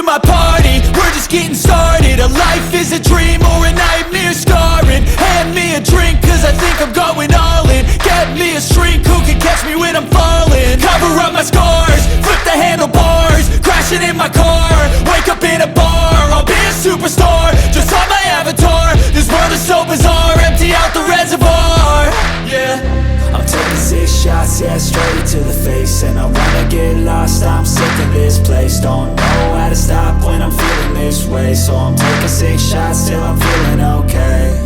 my party, we're just getting started. A life is a dream or a nightmare scarring. Hand me a drink cause I think I'm going all in. Get me a shrink who can catch me when I'm falling. Cover up my scars, flip the handlebars, crashing in my car, wake up in a bar. I'll be a superstar, just on my avatar. This world is so bizarre, empty out the reservoir. Yeah, I'm taking 6 shots, yeah, straight to the face. And I wanna get lost, I'm sick of this place. Don't know how to stop when I'm feeling this way. So I'm taking 6 shots till I'm feeling okay.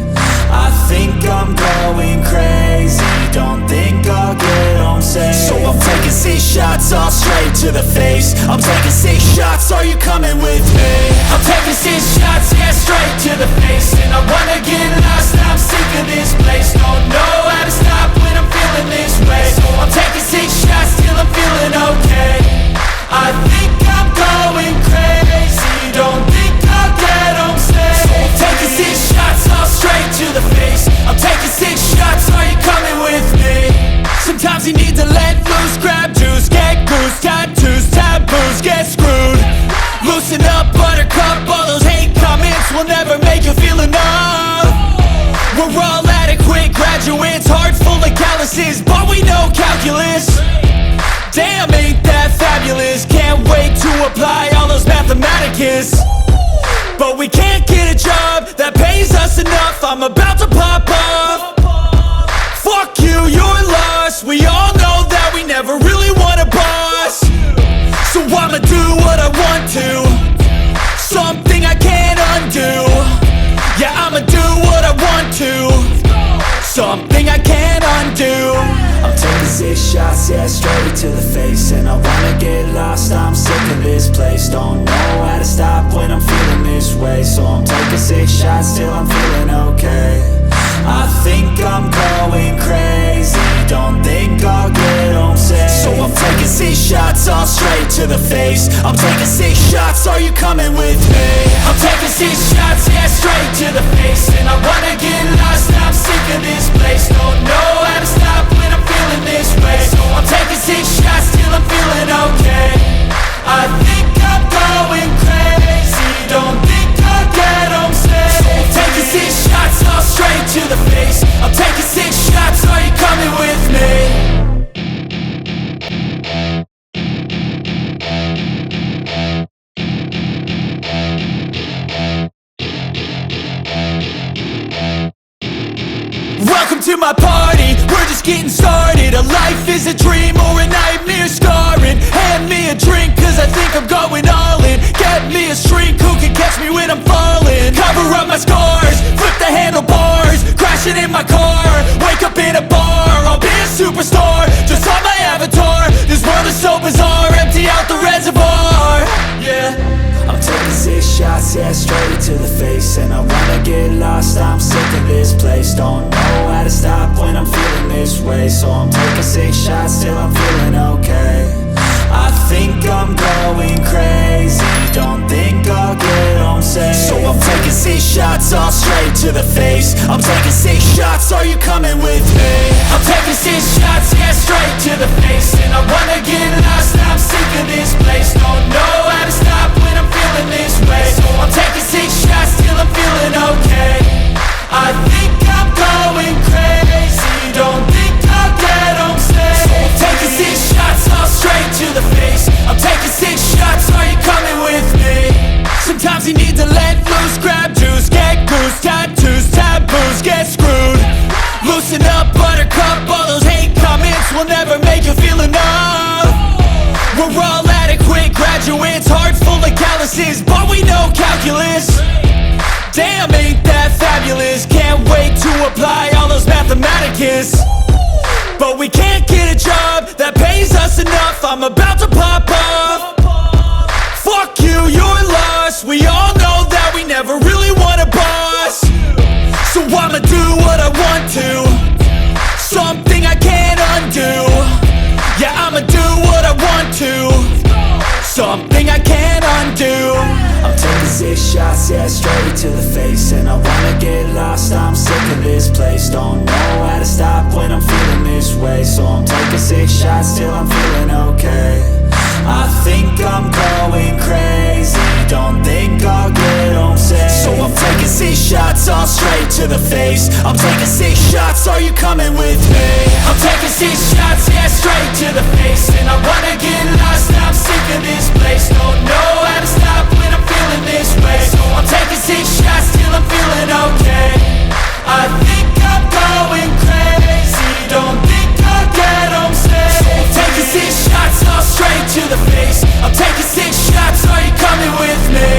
I think I'm going crazy, don't think I'll get home safe. So I'm taking 6 shots, all straight to the face. I'm taking 6 shots, are you coming with me? I'm taking 6 shots, yeah, straight to the face. And I wanna get lost, I'm sick of this place. Don't know how to stop when I'm feeling this way. So I'm taking 6 shots till I'm feeling okay. I think I'm going crazy, don't think I'll get home safe. So I'm taking 6 shots, all straight to the face. I'm taking 6 shots, are you coming with me? Sometimes you need to let loose, grab juice, get goose, tattoos, taboos, get screwed. Loosen up, buttercup, all those hate comments will never make you feel enough. We're all adequate graduates, heart full of calluses, but we know calculus. Damn, ain't that fabulous? Can't wait to apply all those mathematicus. But we can't get a job that pays us enough. I'm about to pop off. Fuck you, you're lost. We all know that we never really want a boss. So I'ma do what I want to, something I can't undo. Yeah, I'ma do what I want to, something I can't undo. I'm taking 6 shots, yeah, straight to the face. And I wanna get lost, I'm sick of this place. Don't know how to stop when I'm feeling this way. So I'm taking 6 shots till I'm feeling okay. I think I'm going crazy, don't think I'll get home safe. So I'm taking 6 shots, all straight to the face. I'm taking 6 shots, are you coming with me? I'm taking 6 shots, yeah, straight to the face. And I wanna get lost, I'm sick of this place. Don't know how to stop when I'm feeling this way. So I'm taking 6 shots till I'm feeling okay. I think I'm going crazy, don't think I'll get home safe. So I'm taking 6 shots, all straight to the face. I'm taking 6 shots, are you coming with me? Welcome to my party, we're just getting started. A life is a dream or a nightmare scarring. Hand me a drink cause I think I'm going all in. Get me a shrink who can catch me when I'm falling. Cover up my scars, flip the handlebars, crashing in my car, wake up in a bar. I'll be a superstar, just on my avatar. This world is so bizarre, empty out the reservoir. Yeah, I'm taking 6 shots, yeah, straight to the face. And I wanna get lost, I'm sick of this place. Don't know how to stop when I'm feeling this way. So I'm taking 6 shots till I'm feeling okay. I think I'm going crazy, don't think I'll get home safe. So I'm taking 6 shots, all straight to the face. I'm taking 6 shots, are you coming with me? I'm taking 6 shots, yeah, straight to the face. And I wanna get lost, I'm sick of this place. Don't know how to stop when I'm feeling this way. So I'm taking 6 shots till I'm feeling okay. I think I'm going crazy, don't think I'll get home safe. So I'm taking 6 shots, all straight to the face. I'm taking 6 shots, are you coming with me? Sometimes you need to let loose, grab juice, get goose, tattoos, taboos, get screwed. Loosen up, buttercup, all those hate comments will never make you feel enough. We're all adequate graduates, heart full of calluses, but we know calculus. Damn, ain't that fabulous? Can't wait to apply all those mathematicus. But we can't get a job that pays us enough. I'm about to pop off. Fuck you, you're lost. We all know that we never really want a boss. So I'ma do what I want to, something I can't undo. Yeah, I'ma do what I want to, something I can't undo. I'm taking 6 shots, yeah, straight to the face. And I wanna get lost, I'm sick of this place. Don't know how to stop when I'm feeling this way. So I'm taking 6 shots till I'm feeling okay. I think I'm going crazy, don't think I'll get home safe. So I'm taking 6 shots all straight to the face. I'm taking 6 shots, are you coming with me? I'm taking 6 shots, yeah, straight to the face. And I wanna get lost, I'm sick of this place. Don't know how to stop when I'm feeling this way. So I'm taking 6 shots till I'm feeling okay. I think I'm going crazy, don't think I'll get home safe. So I'm taking 6 shots all straight to the face. I'm taking 6 shots, are you coming with me?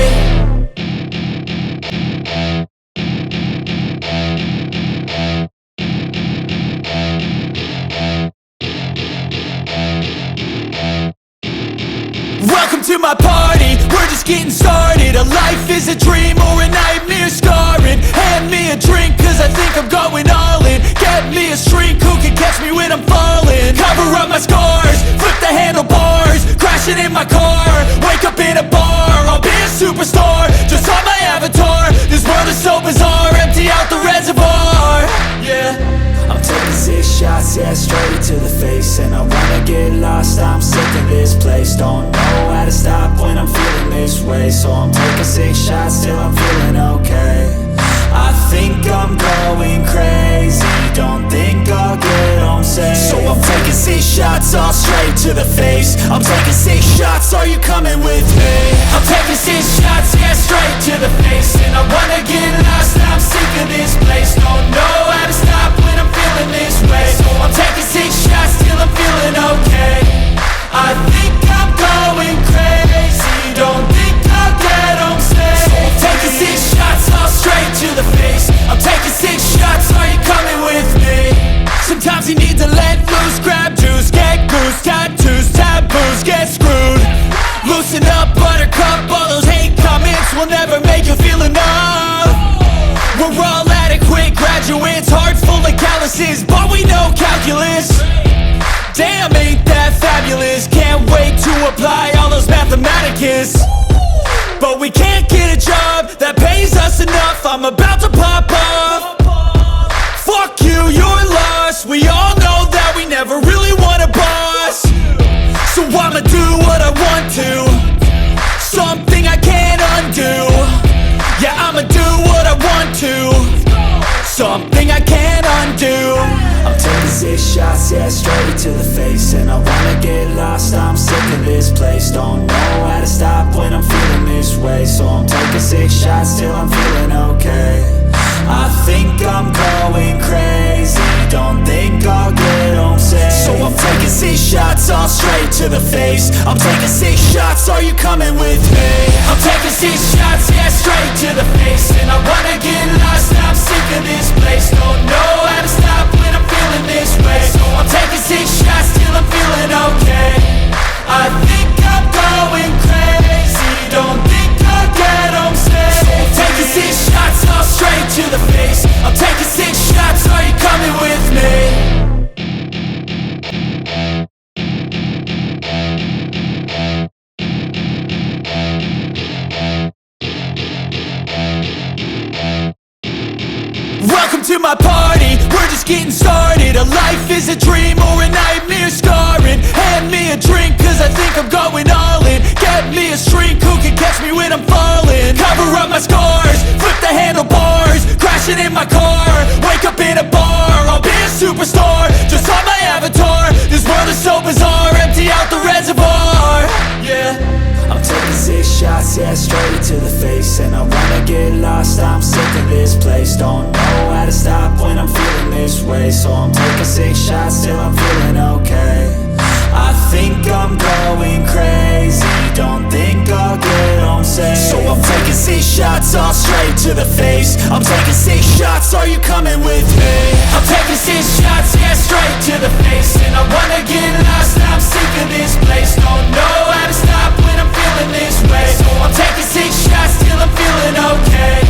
Welcome to my party, we're just getting started. A life is a dream or a nightmare scarring. Hand me a drink cause I think I'm going all in. Get me a shrink who can catch me when I'm falling. Cover up my scars, flip the handlebars. Crashing in my car, wake up in a bar. I'll be a superstar, just on my avatar. This world is so bizarre, empty out the reservoir. Yeah, I'm taking 6 shots, yeah, straight to the face. And I wanna get lost, I'm sick of this place. Don't know how to stop when I'm feeling this way. So I'm taking 6 shots till I'm feeling okay. I think I'm going crazy, don't think I'll get home safe. So I'm taking 6 shots all straight to the face. I'm taking 6 shots, are you coming with me? I'm taking 6 shots, yeah, straight to the face. And I wanna get lost, I'm sick of this place. Don't know how to stop when I'm feeling this way. So I'm taking 6 shots till I'm feeling okay. I think I'm going crazy, don't think I'll get home safe. So I'm taking 6 shots all straight to the face. I'm taking 6 shots, are you coming with me? Sometimes you need to let loose, grab juice, get goose, tattoos, taboos, get screwed. Loosen up, buttercup, all those hate comments will never make you feel enough. We're all adequate graduates, hearts full of calluses, but we know calculus. Damn, ain't that fabulous? Can't wait to apply all those mathematicus. But we can't get a job that pays us enough. I'm about to pop off. Fuck you, you're lost. We all know that we never really want a boss. So I'ma do what I want to, something I can't undo. Yeah, I'ma do what I want to, something I can't undo. I'm taking 6 shots, yeah, straight to the face. And I wanna get lost, I'm sick of this place. Don't know how to stop when I'm feeling this way. So I'm taking 6 shots till I'm feeling okay. I think I'm going crazy, don't think I'll get home safe. So I'm taking 6 shots all straight to the face. I'm taking 6 shots, are you coming with me? I'm taking 6 shots, yeah, straight to the face. And I wanna get lost, I'm sick of this place. Don't know how to stop when I'm feeling this way. So I'm taking 6 shots till I'm feeling okay. I think I'm going crazy, don't think I'll get home safe. So I'm taking 6 shots all straight to the face. I'm taking 6 shots, are you coming with me? Welcome to my party, we're just getting started. A life is a dream or a nightmare scarring. Hand me a drink cause I think I'm going all in. Get me a shrink who can catch me when I'm falling. Cover up my scars, flip the handlebars. Crashing in my car, wake up in a bar. I'll be a superstar, just on my avatar. This world is so bizarre, empty out the reservoir. Yeah, I'm taking 6 shots, yeah, straight to the face. And I wanna get lost, I'm sick of this place. Don't know how to stop when I'm feeling this way. So I'm taking 6 shots till I'm feeling okay. I think I'm going crazy, don't think I'll get home safe. So I'm taking 6 shots all straight to the face. I'm taking 6 shots, are you coming with me? I'm taking 6 shots, yeah, straight to the face. And I wanna get lost, I'm sick of this place. Don't know how to stop when I'm feeling this way. So I'm taking 6 shots till I'm feeling okay.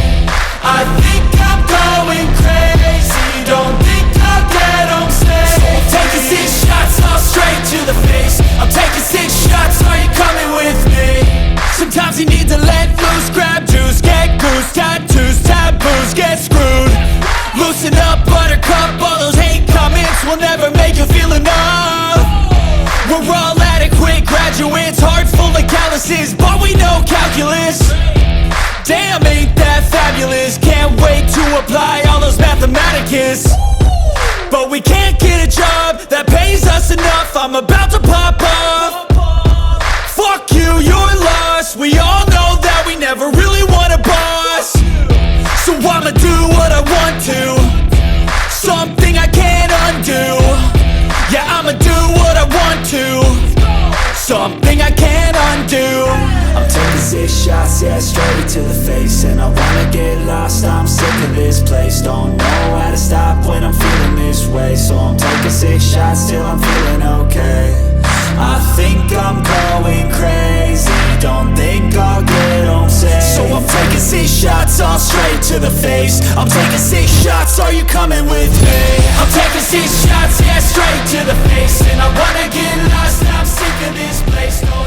I think I'm going crazy, don't think I'll get home safe. So I'm taking 6 shots all straight to the face. I'm taking 6 shots, are you coming with me? Sometimes you need to let loose, grab juice, get goose, tattoos, taboos, get screwed. Loosen up, buttercup, all those hate comments will never viruses, but we know calculus. Damn, ain't that fabulous. Can't wait to apply all those mathematicus. But we can't get a job that pays us enough. I'm about to pop off. Fuck you, you're lost. We all know that we never really want a boss. So I'ma do what I want to, something I can't undo. Yeah, I'ma do what I want to, something I can't undo. I'm taking 6 shots, yeah, straight to the face. And I wanna get lost, I'm sick of this place. Don't know how to stop when I'm feeling this way. So I'm taking 6 shots till I'm feeling okay. I think I'm going crazy, don't think I'll get home safe. So I'm taking 6 shots, all straight to the face. I'm taking 6 shots, are you coming with me? I'm taking 6 shots, yeah, straight to the face. And I wanna get lost, I'm sick of this place. No